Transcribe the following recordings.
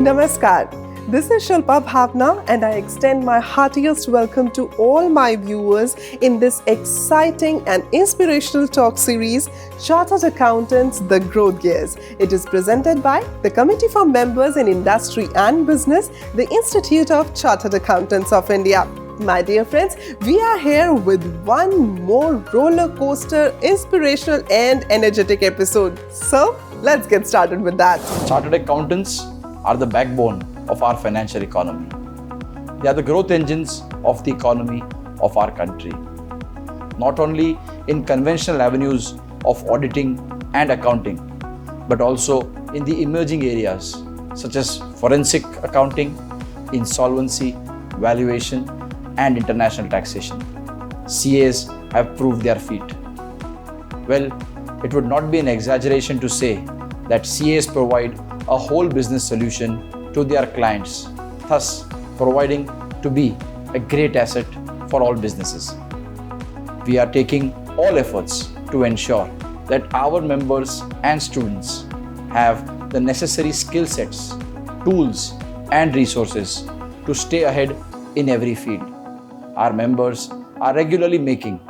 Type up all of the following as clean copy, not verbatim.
Namaskar. This is Shilpa Bhawana and I extend my heartiest welcome to all my viewers in this exciting and inspirational talk series, Chartered Accountants, The Growth Gears. It is presented by the Committee for Members in Industry and Business, the Institute of Chartered Accountants of India. My dear friends, we are here with one more roller coaster, inspirational and energetic episode. So, let's get started with that. Chartered accountants are the backbone of our financial economy. They are the growth engines of the economy of our country. Not only in conventional avenues of auditing and accounting, but also in the emerging areas such as forensic accounting, insolvency, valuation, and international taxation. CAs have proved their feat. Well, it would not be an exaggeration to say that CAs provide a whole business solution to their clients, thus proving to be a great asset for all businesses. We are taking all efforts to ensure that our members and students have the necessary skill sets, tools, and resources to stay ahead in every field. Our members are regularly making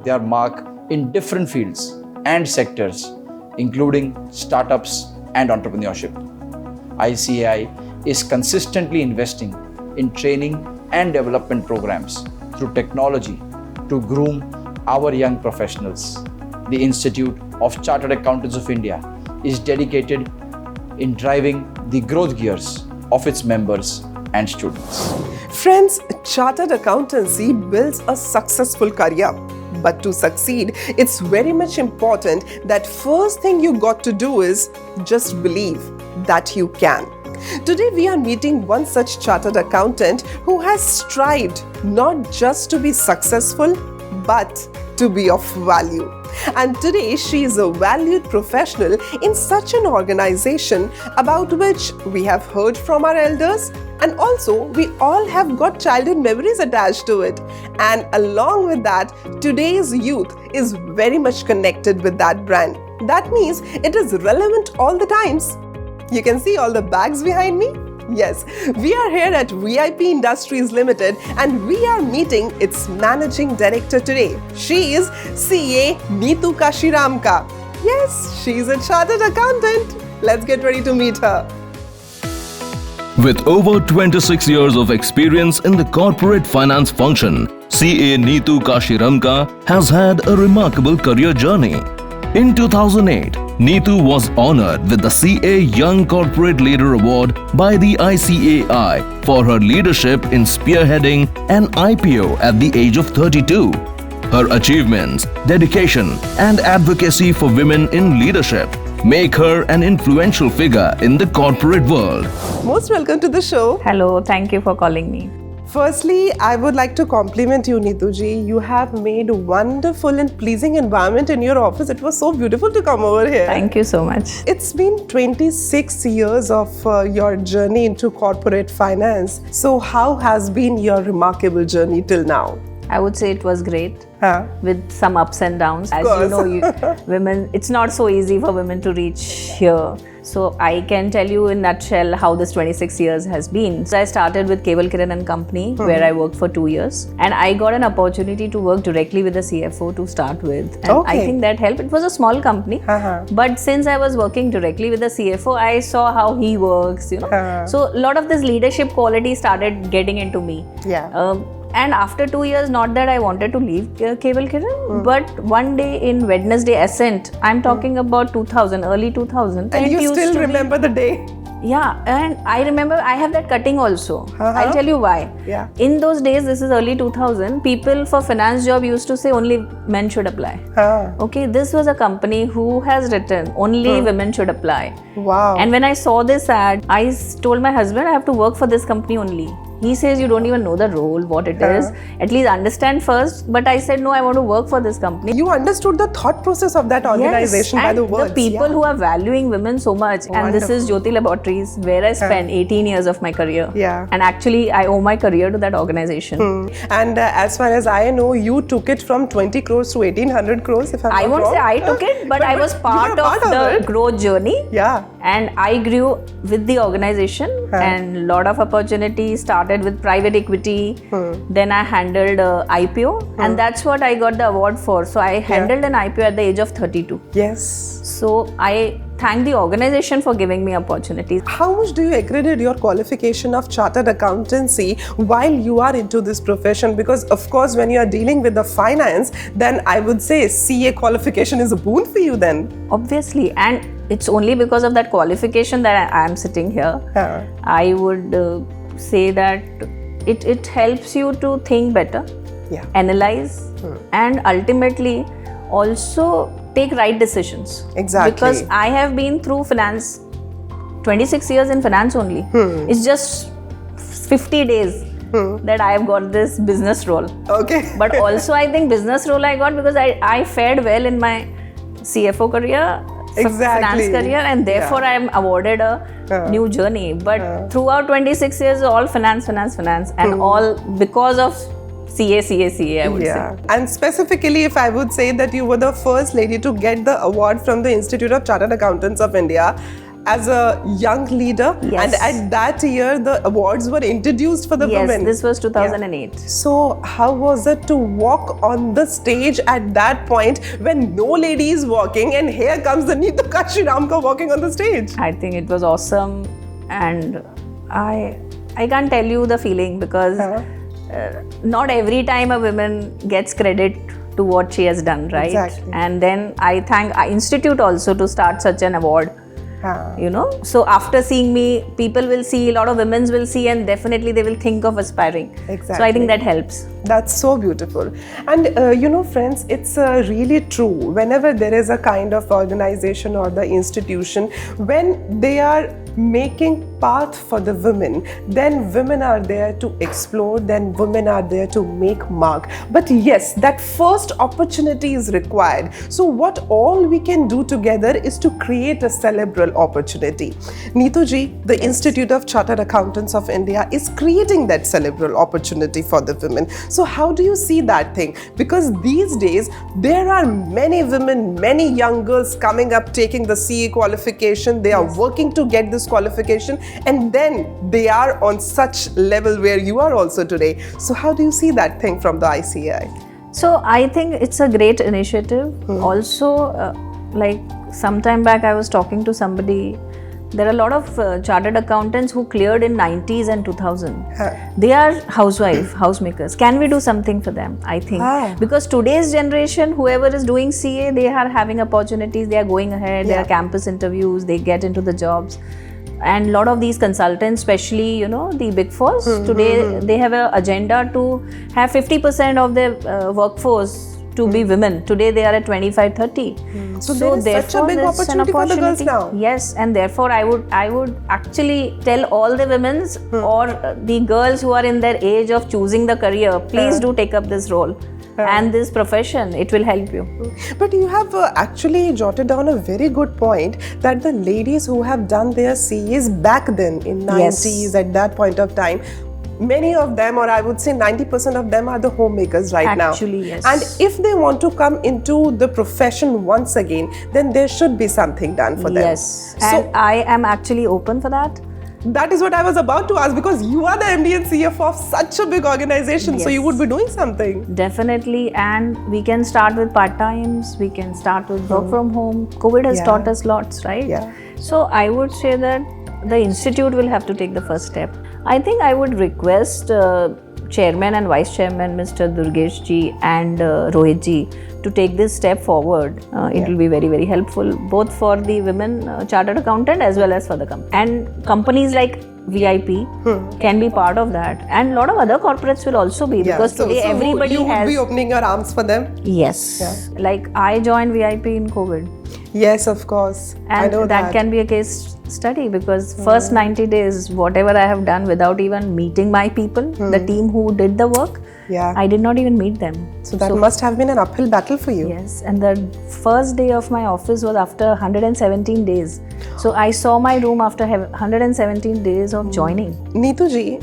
their mark in different fields and sectors, including startups and entrepreneurship. ICAI is consistently investing in training and development programs through technology to groom our young professionals. The Institute of Chartered Accountants of India is dedicated in driving the growth gears of its members and students. Friends, Chartered Accountancy builds a successful career. But to succeed, it's very much important that first thing you got to do is just believe that you can. Today we are meeting one such chartered accountant who has strived not just to be successful, but to be of value. And today she is a valued professional in such an organization about which we have heard from our elders, and also we all have got childhood memories attached to it. And along with that, today's youth is very much connected with that brand. That means it is relevant all the times. You can see all the bags behind me? Yes, we are here at VIP Industries Limited and we are meeting its managing director today. She is CA Neetu Kashiramka. Yes, she's a chartered accountant. Let's get ready to meet her. With over 26 years of experience in the corporate finance function, CA Neetu Kashiramka has had a remarkable career journey. In 2008, Nitu was honored with the CA Young Corporate Leader Award by the ICAI for her leadership in spearheading an IPO at the age of 32. Her achievements, dedication, and advocacy for women in leadership make her an influential figure in the corporate world. Most welcome to the show. Hello, thank you for calling me. Firstly, I would like to compliment you, Neetu ji. You have made a wonderful and pleasing environment in your office. It was so beautiful to come over here. Thank you so much. It's been 26 years of your journey into corporate finance. So how has been your remarkable journey till now? I would say it was great with some ups and downs. As you know, women, it's not so easy for women to reach here. So I can tell you in a nutshell how this 26 years has been. So I started with Kiran & Company where I worked for 2 years. And I got an opportunity to work directly with the CFO to start with. And I think that helped. It was a small company. But since I was working directly with the CFO, I saw how he works, you know. So a lot of this leadership quality started getting into me. And after 2 years, not that I wanted to leave Kiran, but one day in Wednesday Ascent, I'm talking about 2000, early 2000. And you still remember the day? Yeah, and I remember I have that cutting also. I'll tell you why. In those days, this is early 2000, people for finance job used to say only men should apply. Okay, this was a company who has written only women should apply. Wow. And when I saw this ad, I told my husband I have to work for this company only. He says you don't even know the role, what it is. At least understand first. But I said no, I want to work for this company. You understood the thought process of that organization by the words. The people who are valuing women so much. Wonderful. And this is Jyoti Laboratories where I spent 18 years of my career. And actually I owe my career to that organization. And as far as I know, you took it from 20 crores to 1800 crores if I'm not wrong. I won't say I took it, but I was part of the growth journey. And I grew with the organization, and a lot of opportunities started with private equity. Then I handled IPO, and that's what I got the award for. So I handled an IPO at the age of 32. Yes. So I thank the organization for giving me opportunities. How much do you accredit your qualification of chartered accountancy while you are into this profession? Because of course, when you are dealing with the finance, then I would say CA qualification is a boon for you then. Obviously, and it's only because of that qualification that I am sitting here. I would say that it helps you to think better, analyze, and ultimately also take right decisions. Exactly. Because I have been through finance, 26 years in finance only. It's just 50 days that I have got this business role. Okay. But also I think business role I got because I fared well in my CFO career, finance career, and therefore I am awarded a new journey. But throughout 26 years, all finance, and all because of CA, I would say. And specifically, if I would say that you were the first lady to get the award from the Institute of Chartered Accountants of India as a young leader. Yes. And at that year, the awards were introduced for the women. Yes, this was 2008. So how was it to walk on the stage at that point when no lady is walking, and here comes the Neetu Kashiramka walking on the stage? I think it was awesome, and I can't tell you the feeling because not every time a woman gets credit to what she has done, right? Exactly. And then I thank our institute also to start such an award. You know, so after seeing me, people will see, a lot of women will see, and definitely they will think of aspiring. Exactly. So I think that helps. That's so beautiful. And you know, friends, it's really true. Whenever there is a kind of organization or the institution, when they are making path for the women, then women are there to explore, then women are there to make mark. But yes, that first opportunity is required. So what all we can do together is to create a cerebral opportunity. Neetu ji, the Institute of Chartered Accountants of India is creating that cerebral opportunity for the women. So how do you see that thing? Because these days, there are many women, many young girls coming up, taking the CA qualification. They are working to get this qualification, and then they are on such level where you are also today. So how do you see that thing from the ICAI? So I think it's a great initiative. Also, like some time back I was talking to somebody. There are a lot of chartered accountants who cleared in 90s and 2000. They are housemakers. Can we do something for them? I think because today's generation, whoever is doing CA, they are having opportunities. They are going ahead. There are campus interviews. They get into the jobs. And a lot of these consultants, especially, you know, the big fours, today they have an agenda to have 50% of their workforce to be women. Today they are at 25-30. So there is such a big opportunity for the girls now. Yes, and therefore I would actually tell all the women or the girls who are in their age of choosing the career, please do take up this role. And this profession, it will help you. But you have actually jotted down a very good point that the ladies who have done their CAs back then in 90s at that point of time, many of them, or I would say 90% of them, are the homemakers right now. Actually, yes. And if they want to come into the profession once again, then there should be something done for them. Yes, and I am actually open for that. That is what I was about to ask, because you are the MD and CFO of such a big organization, so you would be doing something. Definitely, and we can start with part-times, we can start with work from home. COVID has taught us lots, right? So I would say that the institute will have to take the first step. I think I would request Chairman and Vice Chairman Mr. Durgesh ji and Rohit ji to take this step forward. It will be very, very helpful both for the women chartered accountant as well as for the company. And companies like VIP can be part of that, and a lot of other corporates will also be, because today everybody you has. Would be opening your arms for them? Yes. Like I joined VIP in COVID. Yes, of course. And I know that can be a case study, because first 90 days, whatever I have done without even meeting my people, the team who did the work, I did not even meet them. So that must have been an uphill battle for you. Yes, and the first day of my office was after 117 days. So I saw my room after 117 days of joining. Neetu ji,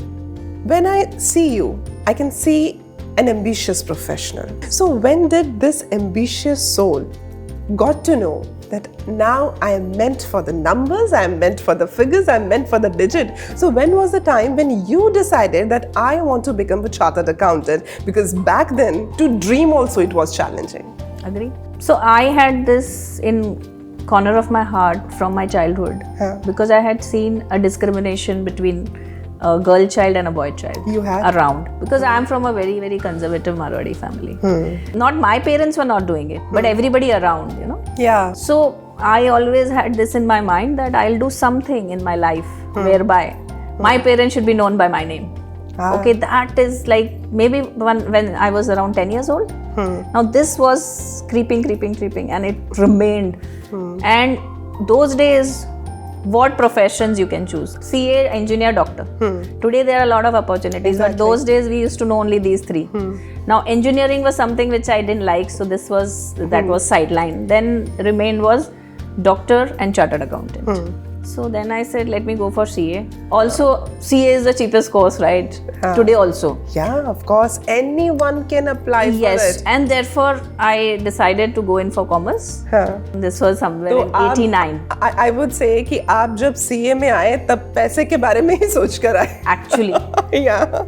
when I see you, I can see an ambitious professional. So when did this ambitious soul got to know that now I am meant for the numbers, I am meant for the figures, I am meant for the digit. So when was the time when you decided that I want to become a chartered accountant? Because back then, to dream also it was challenging. Agree. So I had this in corner of my heart from my childhood because I had seen a discrimination between a girl child and a boy child around, because I am from a very, very conservative Marwadi family. Not my parents were not doing it, but everybody around, you know. Yeah. So I always had this in my mind that I'll do something in my life whereby my parents should be known by my name. Okay, that is like maybe when I was around 10 years old. Now this was creeping and it remained. And those days, what professions you can choose? CA, engineer, doctor. Today there are a lot of opportunities, but those days we used to know only these three. Now engineering was something which I didn't like, so that was sidelined. Then remained was doctor and chartered accountant. So then I said, let me go for CA. Also, CA is the cheapest course, right? Today also. Yeah, of course. Anyone can apply for it. Yes, and therefore I decided to go in for commerce. This was somewhere in 89. I would say कि आप जब CA में आए तब पैसे के बारे में ही सोच कर आए. Actually. Yeah.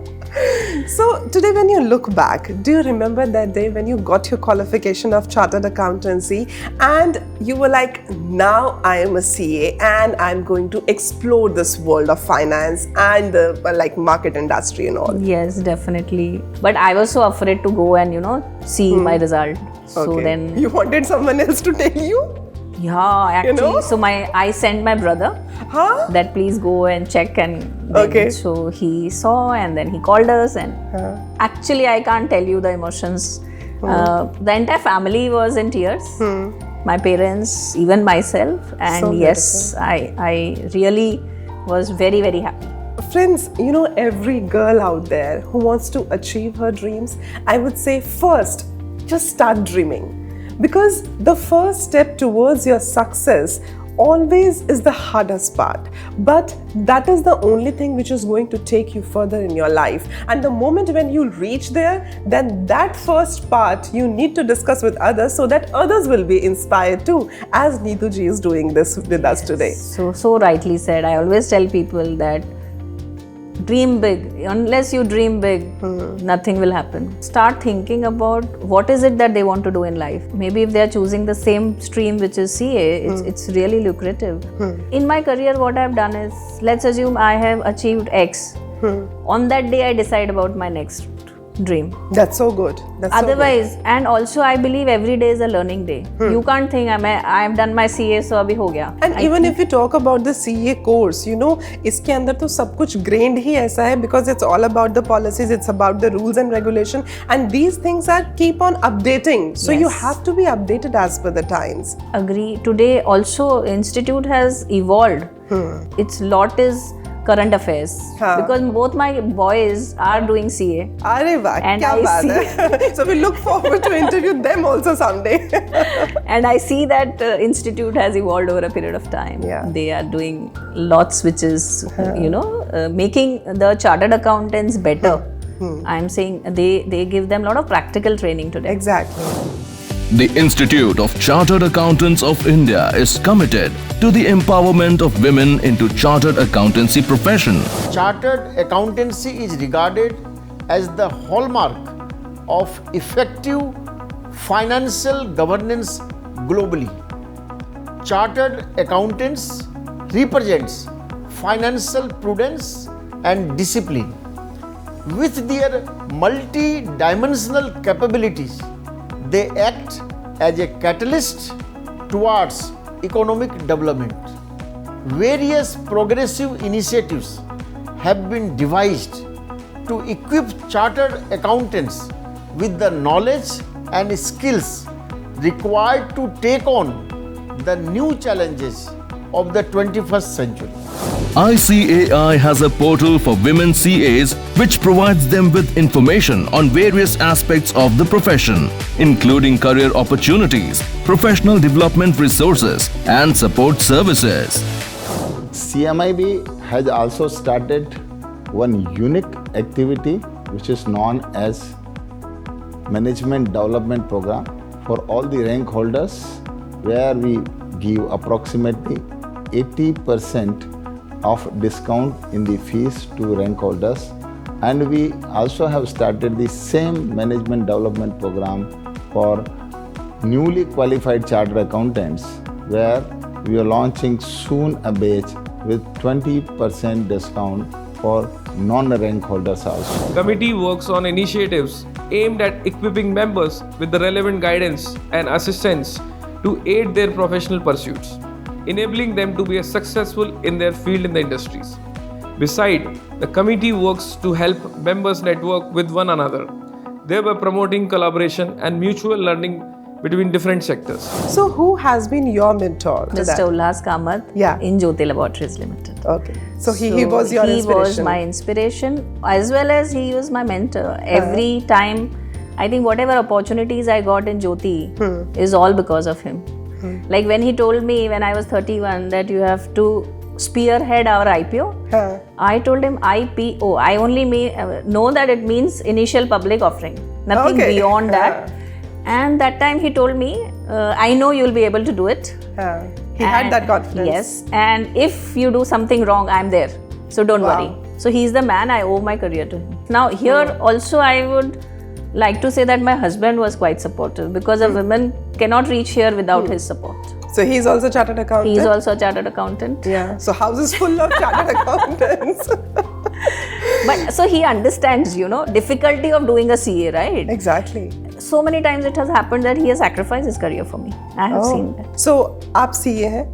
So today when you look back, do you remember that day when you got your qualification of chartered accountancy and you were like, now I am a CA and I'm going to explore this world of finance and the like market industry and all? Yes, definitely. But I was so afraid to go and see my result. So then you wanted someone else to tell you? Yeah, actually. So I sent my brother that please go and check, and then so he saw and then he called us and actually I can't tell you the emotions. The entire family was in tears. My parents, even myself, and so yes, I really was very, very happy. Friends, every girl out there who wants to achieve her dreams, I would say first, just start dreaming. Because the first step towards your success always is the hardest part. But that is the only thing which is going to take you further in your life. And the moment when you reach there, then that first part you need to discuss with others so that others will be inspired too, as Neetu ji is doing this with us today. So rightly said. I always tell people that dream big. Unless you dream big, nothing will happen. Start thinking about what is it that they want to do in life. Maybe if they are choosing the same stream which is CA, it's really lucrative. In my career, what I've done is, let's assume I have achieved X. On that day, I decide about my next dream. That's so good. Otherwise, so good. And also I believe every day is a learning day. You can't think I've done my CA, so abhi ho gaya. And even if you talk about the CA course, iske andar to sab kuch grained hi aisa hai, because it's all about the policies, it's about the rules and regulation, and these things are keep on updating. So you have to be updated as per the times. Agree. Today also institute has evolved. Its lot is current affairs, because both my boys are doing CA. Arey wah, kya baat hai. So we look forward to interview them also someday. And I see that institute has evolved over a period of time. They are doing lots which is, making the chartered accountants better. I'm saying they give them a lot of practical training today. Exactly. The Institute of Chartered Accountants of India is committed to the empowerment of women into chartered accountancy profession. Chartered accountancy is regarded as the hallmark of effective financial governance globally. Chartered accountants represents financial prudence and discipline. With their multi-dimensional capabilities, they act as a catalyst towards economic development. Various progressive initiatives have been devised to equip chartered accountants with the knowledge and skills required to take on the new challenges of the 21st century. ICAI has a portal for women CAs which provides them with information on various aspects of the profession, including career opportunities, professional development resources, and support services. CMIB has also started one unique activity which is known as Management Development Program for all the rank holders, where we give approximately 80% of discount in the fees to rank holders, and we also have started the same management development program for newly qualified chartered accountants, where we are launching soon a batch with 20% discount for non-rank holders also. Committee works on initiatives aimed at equipping members with the relevant guidance and assistance to aid their professional pursuits, enabling them to be successful in their field in the industries. Besides, the committee works to help members network with one another, thereby promoting collaboration and mutual learning between different sectors. So who has been your mentor? to that? Mr. Ulhas Kamath Yeah. in Jyoti Laboratories Limited. Okay. So he was your He inspiration. was my inspiration as well as he was my mentor. Every time, I think whatever opportunities I got in Jyoti is all because of him. Like when he told me when I was 31 that you have to spearhead our IPO, I told him IPO. I only know that it means initial public offering, nothing beyond that. And that time he told me, I know you'll be able to do it. He had that confidence. Yes, and if you do something wrong, I'm there. So don't worry. So he's the man, I owe my career to him. Now here also I would like to say that my husband was quite supportive, because a woman cannot reach here without his support. So he's also chartered accountant? He's also a chartered accountant. Yeah. So house is full of chartered accountants. But so he understands, difficulty of doing a CA, right? Exactly. So many times it has happened that he has sacrificed his career for me. I have seen that. So आप CA हैं,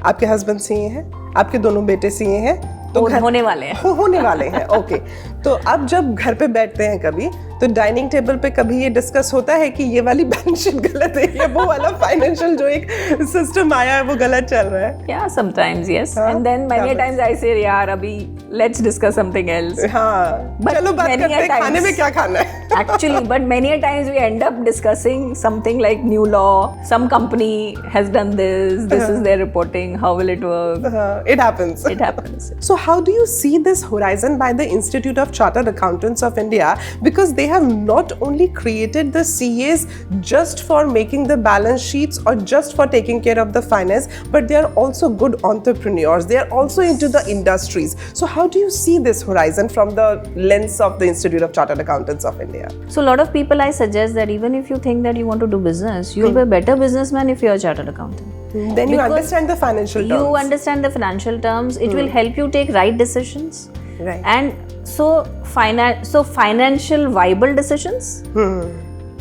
आपके husband CA हैं, आपके दोनों बेटे CA हैं, तो होने वाले हैं. होने वाले हैं. ओके. तो अब जब घर पे बैठते हैं कभी, तो डाइनिंग टेबल पे कभी ये डिस्कस होता है कि ये वाली बैलेंस शीट गलत है, ये वो वाला फाइनेंशियल जो एक सिस्टम आया है वो गलत चल रहा है. Yeah, sometimes yes. And then many times I say, यार अभी let's discuss something else. हाँ. But चलो बात many करते हैं times- खाने में क्या खाना है. Actually, but many a times we end up discussing something like new law, some company has done this is their reporting, how will it work? It happens. It happens. So how do you see this horizon by the Institute of Chartered Accountants of India? Because they have not only created the CAs just for making the balance sheets or just for taking care of the finance, but they are also good entrepreneurs. They are also into the industries. So how do you see this horizon from the lens of the Institute of Chartered Accountants of India? So a lot of people, I suggest that even if you think that you want to do business, you'll be a better businessman if you're a chartered accountant. Then you Because understand the financial terms. You understand the financial terms. It will help you take right decisions. Right. And so financial viable decisions.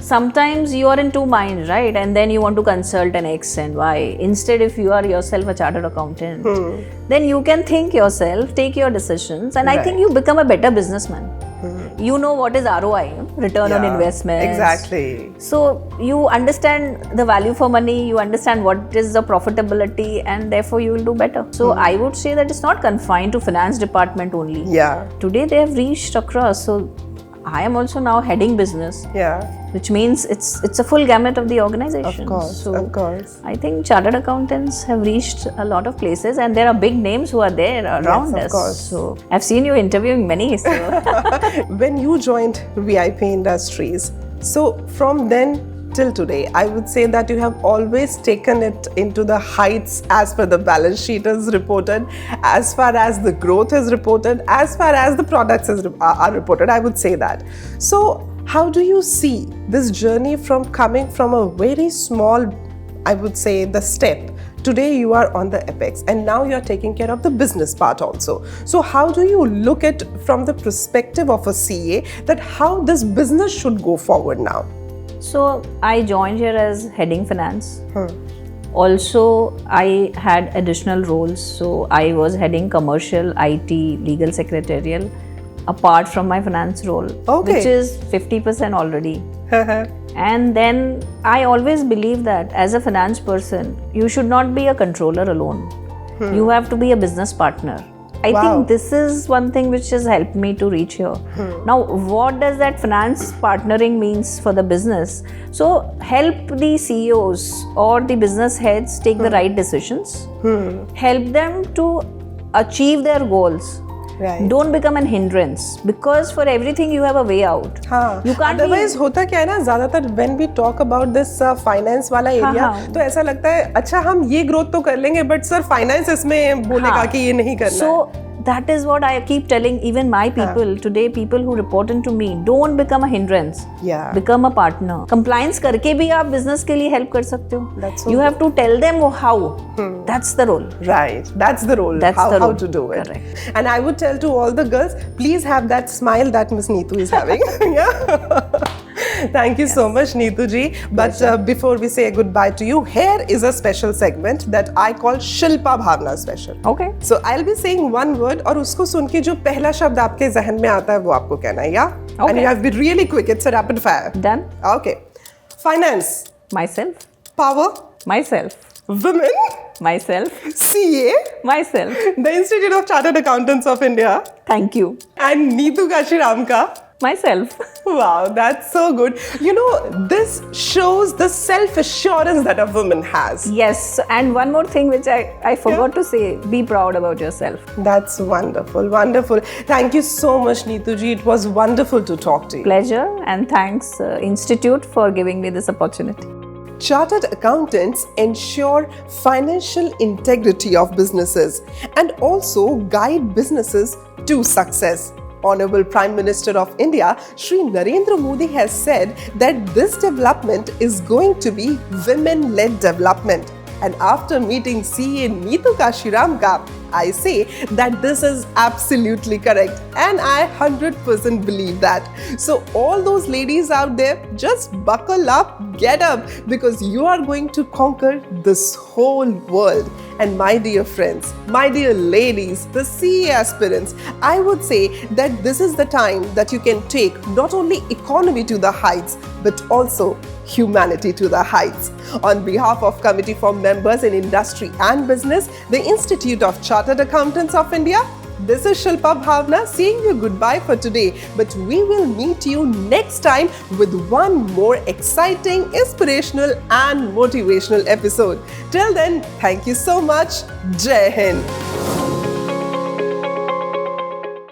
Sometimes you are in two minds, right? And then you want to consult an X and Y. Instead, if you are yourself a chartered accountant, then you can think yourself, take your decisions, and I think you become a better businessman. You know what is ROI, return on investment. Exactly. So you understand the value for money, you understand what is the profitability, and therefore you will do better. So I would say that it's not confined to finance department only. Yeah. Today they have reached across. So I am also now heading business. Yeah. Which means it's a full gamut of the organization. Of course. So of course. I think chartered accountants have reached a lot of places, and there are big names who are there around of us. course. So I've seen you interviewing many. So When you joined VIP Industries, so from then till today, I would say that you have always taken it into the heights as per the balance sheet is reported, as far as the growth is reported, as far as the products are reported, I would say that. So how do you see this journey from coming from a very small, I would say, the step? Today you are on the apex and now you are taking care of the business part also. So how do you look at from the perspective of a CA that how this business should go forward now? So I joined here as heading finance. Also, I had additional roles. So I was heading commercial, IT, legal, secretarial, apart from my finance role, which is 50% already. And then I always believe that as a finance person, you should not be a controller alone. You have to be a business partner. I think this is one thing which has helped me to reach here. Now, what does that finance partnering means for the business? So, help the CEOs or the business heads take the right decisions. Help them to achieve their goals. Right. Don't become an hindrance, because for everything you have a way out. हाँ. You can't be- Otherwise होता क्या है ना, ज़्यादातर when we talk about this finance वाला area, हाँ. तो ऐसा लगता है अच्छा हम ये growth तो कर लेंगे, but sir finance इसमें बोलेगा हाँ. कि ये नहीं करना है. So that is what I keep telling even my people today, people who report into me, don't become a hindrance. Yeah. Become a partner. Compliance करके भी आप business के लिए help कर सकते हो. That's so You have to tell them how. That's the role. Right, that's the role. That's how, the how role. to do it. Correct. And I would tell to all the girls, please have that smile that Miss Neetu is having. Yeah. Thank you so much, Neetu ji. But before we say goodbye to you, here is a special segment that I call Shilpa Bhavna special. Okay. So I'll be saying one word और उसको सुन के जो पहला शब्द आपके जहन में आता है वो आपको कहना है, yeah? Okay. And you have to be really quick. It's a rapid fire. Done. Okay. Finance. Myself. Power. Myself. Women. Myself. CA. Myself. The Institute of Chartered Accountants of India. Thank you. And Neetu Kashiramka. Myself. Wow, that's so good. You know, this shows the self-assurance that a woman has. Yes. And one more thing which I forgot to say, be proud about yourself. That's wonderful, wonderful. Thank you so much, Neetu ji. It was wonderful to talk to you. Pleasure, and thanks Institute for giving me this opportunity. Chartered accountants ensure financial integrity of businesses and also guide businesses to success. Honorable Prime Minister of India, Shri Narendra Modi has said that this development is going to be women-led development. And after meeting CA Neetu Kashiramka, I say that this is absolutely correct, and I 100% believe that. So all those ladies out there, just buckle up, get up, because you are going to conquer this whole world. And my dear friends, my dear ladies, the CA aspirants, I would say that this is the time that you can take not only economy to the heights, but also humanity to the heights. On behalf of Committee for Members in Industry and Business, the Institute of Chartered Accountants of India, this is Shilpa Bhavna saying you goodbye for today. But we will meet you next time with one more exciting, inspirational and motivational episode. Till then, thank you so much. Jai Hind.